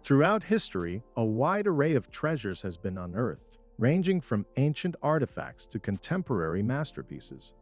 Throughout history, a wide array of treasures has been unearthed, ranging from ancient artifacts to contemporary masterpieces.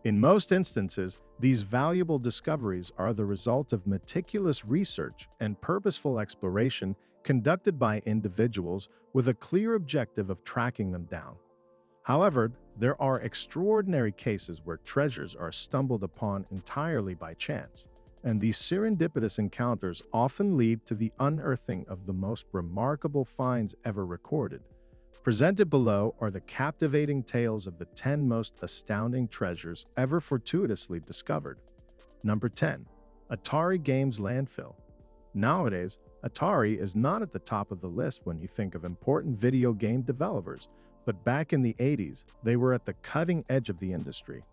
In most instances, these valuable discoveries are the result of meticulous research and purposeful exploration conducted by individuals with a clear objective of tracking them down. However, there are extraordinary cases where treasures are stumbled upon entirely by chance, and these serendipitous encounters often lead to the unearthing of the most remarkable finds ever recorded. Presented below are the captivating tales of the 10 most astounding treasures ever fortuitously discovered. Number 10. Atari Games Landfill. Nowadays, Atari is not at the top of the list when you think of important video game developers, but back in the 80s, they were at the cutting edge of the industry.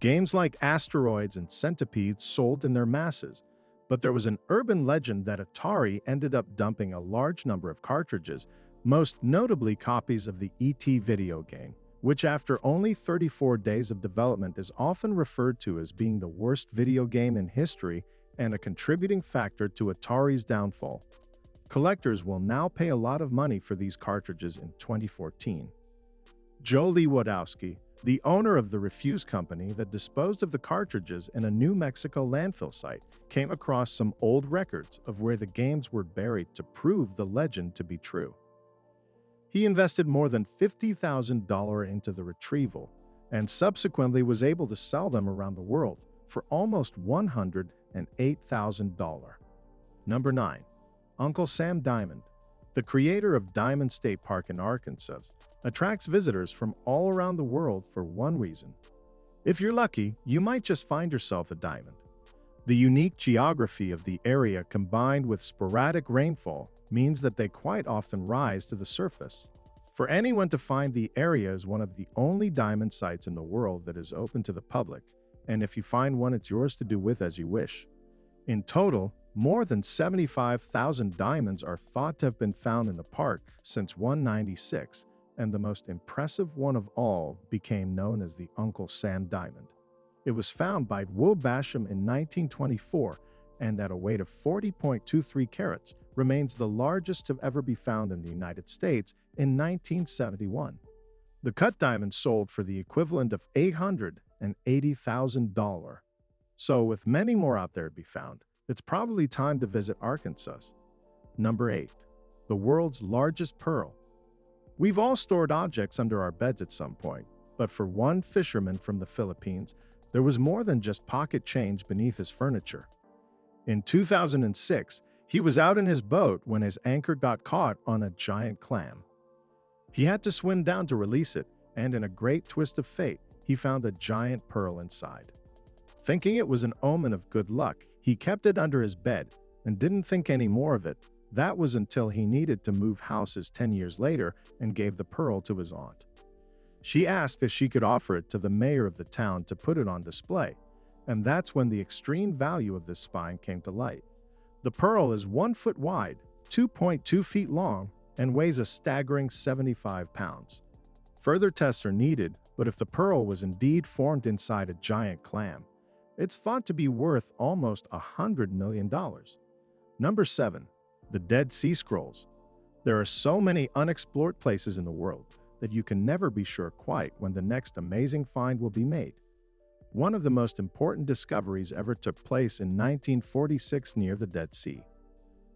Games like Asteroids and Centipedes sold in their masses, but there was an urban legend that Atari ended up dumping a large number of cartridges, most notably copies of the E.T. video game, which after only 34 days of development is often referred to as being the worst video game in history and a contributing factor to Atari's downfall. Collectors will now pay a lot of money for these cartridges in 2014. Joe Lewandowski, the owner of the refuse company that disposed of the cartridges in a New Mexico landfill site, came across some old records of where the games were buried to prove the legend to be true. He invested more than $50,000 into the retrieval and subsequently was able to sell them around the world for almost $108,000. Number 9. Uncle Sam Diamond. The creator of Diamond State Park in Arkansas attracts visitors from all around the world for one reason. If you're lucky, you might just find yourself a diamond. The unique geography of the area combined with sporadic rainfall means that they quite often rise to the surface. For anyone to find, the area is one of the only diamond sites in the world that is open to the public, and if you find one, it's yours to do with as you wish. In total, more than 75,000 diamonds are thought to have been found in the park since 196, and the most impressive one of all became known as the Uncle Sam Diamond. It was found by Will Basham in 1924, and at a weight of 40.23 carats, remains the largest to ever be found in the United States in 1971. The cut diamond sold for the equivalent of $880,000. So, with many more out there to be found, it's probably time to visit Arkansas. Number 8. The world's largest pearl. We've all stored objects under our beds at some point, but for one fisherman from the Philippines, there was more than just pocket change beneath his furniture. In 2006, he was out in his boat when his anchor got caught on a giant clam. He had to swim down to release it, and in a great twist of fate, he found a giant pearl inside. Thinking it was an omen of good luck, he kept it under his bed and didn't think any more of it. That was until he needed to move houses 10 years later and gave the pearl to his aunt. She asked if she could offer it to the mayor of the town to put it on display, and that's when the extreme value of this find came to light. The pearl is 1 foot wide, 2.2 feet long, and weighs a staggering 75 pounds. Further tests are needed, but if the pearl was indeed formed inside a giant clam, it's thought to be worth almost $100 million. Number 7. The Dead Sea Scrolls. There are so many unexplored places in the world that you can never be sure quite when the next amazing find will be made. One of the most important discoveries ever took place in 1946 near the Dead Sea.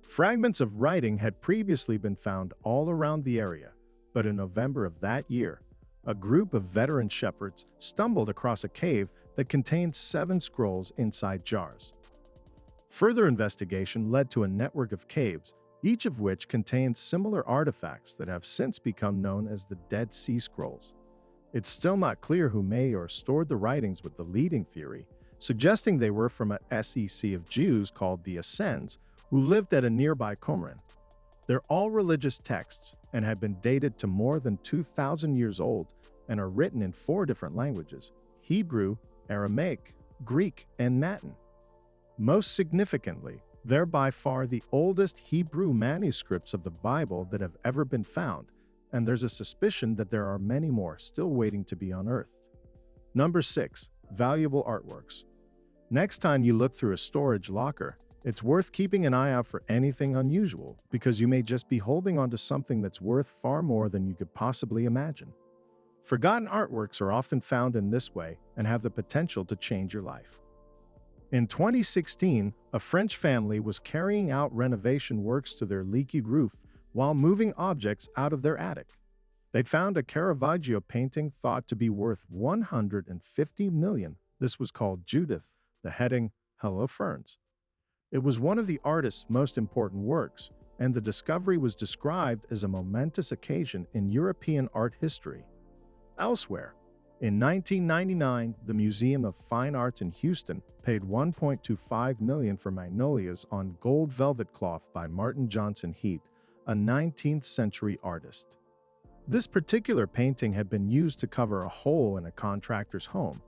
Fragments of writing had previously been found all around the area, but in November of that year, a group of veteran shepherds stumbled across a cave that contained 7 scrolls inside jars. Further investigation led to a network of caves, each of which contained similar artifacts that have since become known as the Dead Sea Scrolls. It's still not clear who may or stored the writings, with the leading theory suggesting they were from a SEC of Jews called the Essenes, who lived at a nearby Qumran. They're all religious texts and have been dated to more than 2,000 years old and are written in 4 different languages: Hebrew, Aramaic, Greek, and Latin. Most significantly, they're by far the oldest Hebrew manuscripts of the Bible that have ever been found, and there's a suspicion that there are many more still waiting to be unearthed. Number 6. Valuable artworks. Next time you look through a storage locker, It's worth keeping an eye out for anything unusual because you may just be holding onto something that's worth far more than you could possibly imagine. Forgotten artworks are often found in this way and have the potential to change your life. In 2016, a French family was carrying out renovation works to their leaky roof while moving objects out of their attic. They found a Caravaggio painting thought to be worth $150 million. This was called Judith, the heading, Hello Ferns. It was one of the artist's most important works, and the discovery was described as a momentous occasion in European art history. Elsewhere, in 1999, the Museum of Fine Arts in Houston paid $1.25 million for Magnolias on gold velvet cloth by Martin Johnson Heat, a 19th century artist. This particular painting had been used to cover a hole in a contractor's home,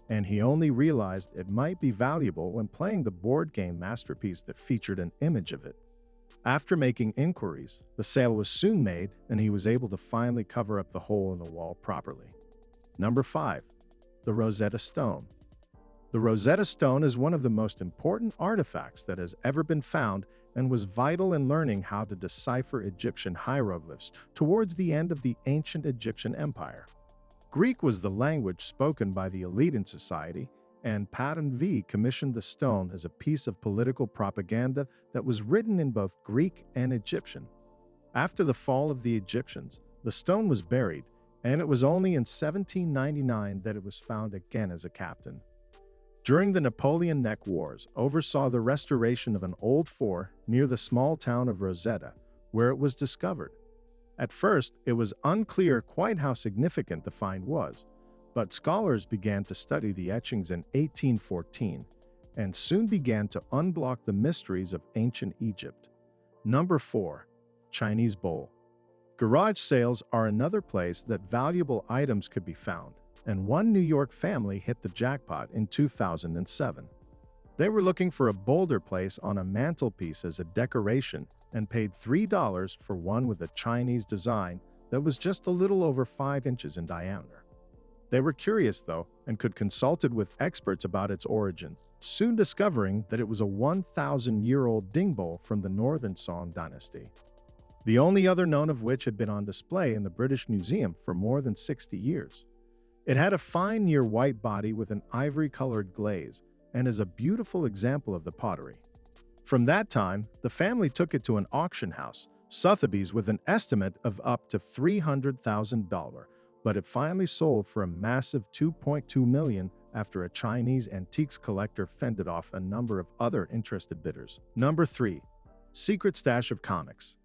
and he only realized it might be valuable when playing the board game Masterpiece that featured an image of it. After making inquiries, the sale was soon made, and he was able to finally cover up the hole in the wall properly. Number 5. The Rosetta Stone. The Rosetta Stone is one of the most important artifacts that has ever been found and was vital in learning how to decipher Egyptian hieroglyphs towards the end of the ancient Egyptian Empire. Greek was the language spoken by the elite in society, and Patton V commissioned the stone as a piece of political propaganda that was written in both Greek and Egyptian. After the fall of the Egyptians, the stone was buried, and it was only in 1799 that it was found again as a captain. During the Napoleon Neck Wars, oversaw the restoration of an old fort near the small town of Rosetta, where it was discovered. At first, it was unclear quite how significant the find was, but scholars began to study the etchings in 1814 and soon began to unblock the mysteries of ancient Egypt. Number 4. Chinese Bowl. Garage sales are another place that valuable items could be found, and one New York family hit the jackpot in 2007. They were looking for a boulder place on a mantelpiece as a decoration and paid $3 for one with a Chinese design that was just a little over 5 inches in diameter. They were curious, though, and could consulted with experts about its origin, soon discovering that it was a 1,000-year-old ding bowl from the Northern Song dynasty, the only other known of which had been on display in the British Museum for more than 60 years. It had a fine near-white body with an ivory-colored glaze and is a beautiful example of the pottery. From that time, the family took it to an auction house, Sotheby's, with an estimate of up to $300,000, but it finally sold for a massive $2.2 million after a Chinese antiques collector fended off a number of other interested bidders. Number 3. Secret Stash of Comics.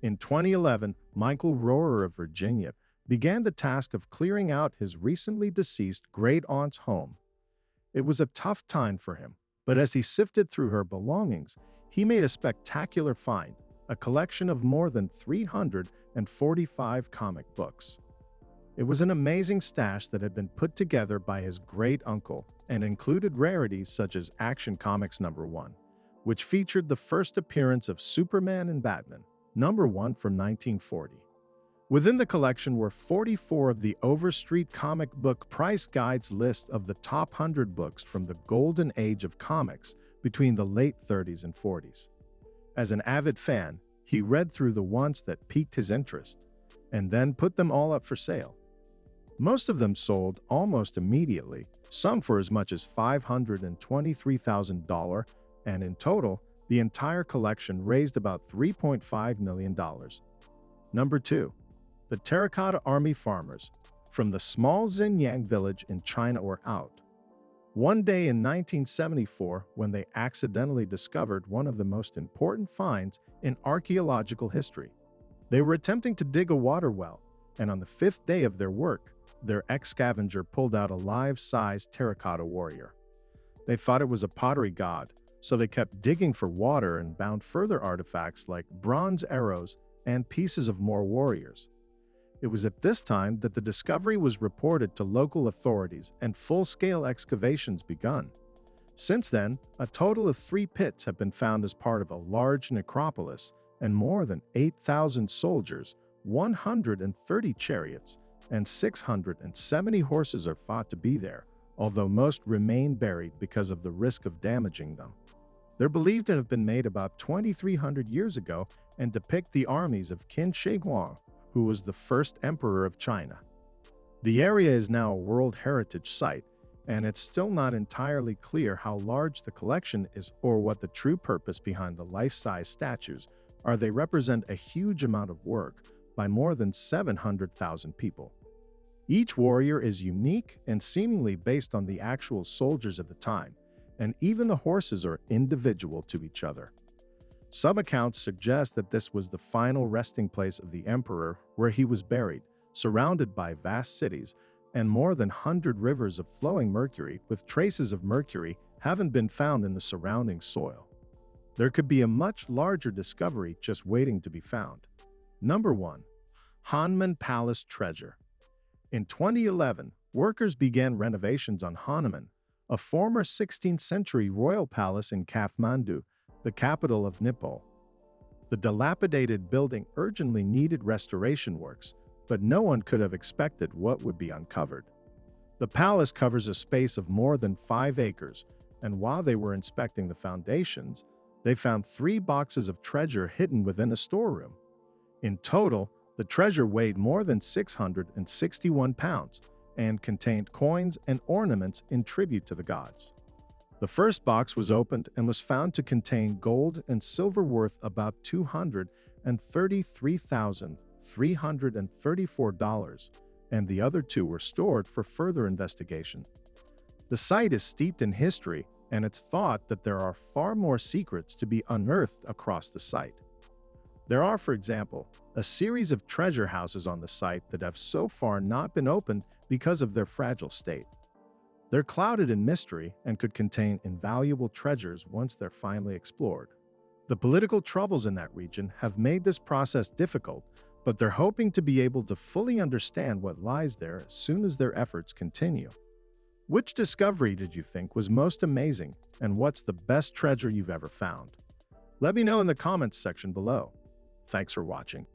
In 2011, Michael Rohrer of Virginia began the task of clearing out his recently deceased great-aunt's home. It was a tough time for him, but as he sifted through her belongings, he made a spectacular find, a collection of more than 345 comic books. It was an amazing stash that had been put together by his great-uncle and included rarities such as Action Comics number 1, which featured the first appearance of Superman and Batman, number 1 from 1940. Within the collection were 44 of the Overstreet Comic Book Price Guide's list of the top 100 books from the golden age of comics between the late 30s and 40s. As an avid fan, he read through the ones that piqued his interest, and then put them all up for sale. Most of them sold almost immediately, some for as much as $523,000, and in total, the entire collection raised about $3.5 million. Number 2. The Terracotta Army farmers, from the small Xinjiang village in China, were out. One day in 1974, when they accidentally discovered one of the most important finds in archaeological history. They were attempting to dig a water well, and on the 5th day of their work, their ex-scavenger pulled out a life-size terracotta warrior. They thought it was a pottery god, so they kept digging for water and found further artifacts like bronze arrows and pieces of more warriors. It was at this time that the discovery was reported to local authorities and full-scale excavations begun. Since then, a total of 3 pits have been found as part of a large necropolis, and more than 8,000 soldiers, 130 chariots, and 670 horses are thought to be there, although most remain buried because of the risk of damaging them. They're believed to have been made about 2,300 years ago and depict the armies of Qin Shi Huang, who was the first emperor of China. The area is now a World Heritage Site, and it's still not entirely clear how large the collection is or what the true purpose behind the life-size statues are. They represent a huge amount of work by more than 700,000 people. Each warrior is unique and seemingly based on the actual soldiers at the time, and even the horses are individual to each other. Some accounts suggest that this was the final resting place of the emperor, where he was buried, surrounded by vast cities and more than 100 rivers of flowing mercury, with traces of mercury haven't been found in the surrounding soil. There could be a much larger discovery just waiting to be found. Number 1. Hanuman Palace Treasure. In 2011, workers began renovations on Hanuman, a former 16th century royal palace in Kathmandu, the capital of Nepal. The dilapidated building urgently needed restoration works, but no one could have expected what would be uncovered. The palace covers a space of more than 5 acres, and while they were inspecting the foundations, they found 3 boxes of treasure hidden within a storeroom. In total, the treasure weighed more than 661 pounds and contained coins and ornaments in tribute to the gods. The first box was opened and was found to contain gold and silver worth about $233,334, and the other 2 were stored for further investigation. The site is steeped in history, and it's thought that there are far more secrets to be unearthed across the site. There are, for example, a series of treasure houses on the site that have so far not been opened because of their fragile state. They're clouded in mystery and could contain invaluable treasures once they're finally explored. The political troubles in that region have made this process difficult, but they're hoping to be able to fully understand what lies there as soon as their efforts continue. Which discovery did you think was most amazing, and what's the best treasure you've ever found? Let me know in the comments section below. Thanks for watching.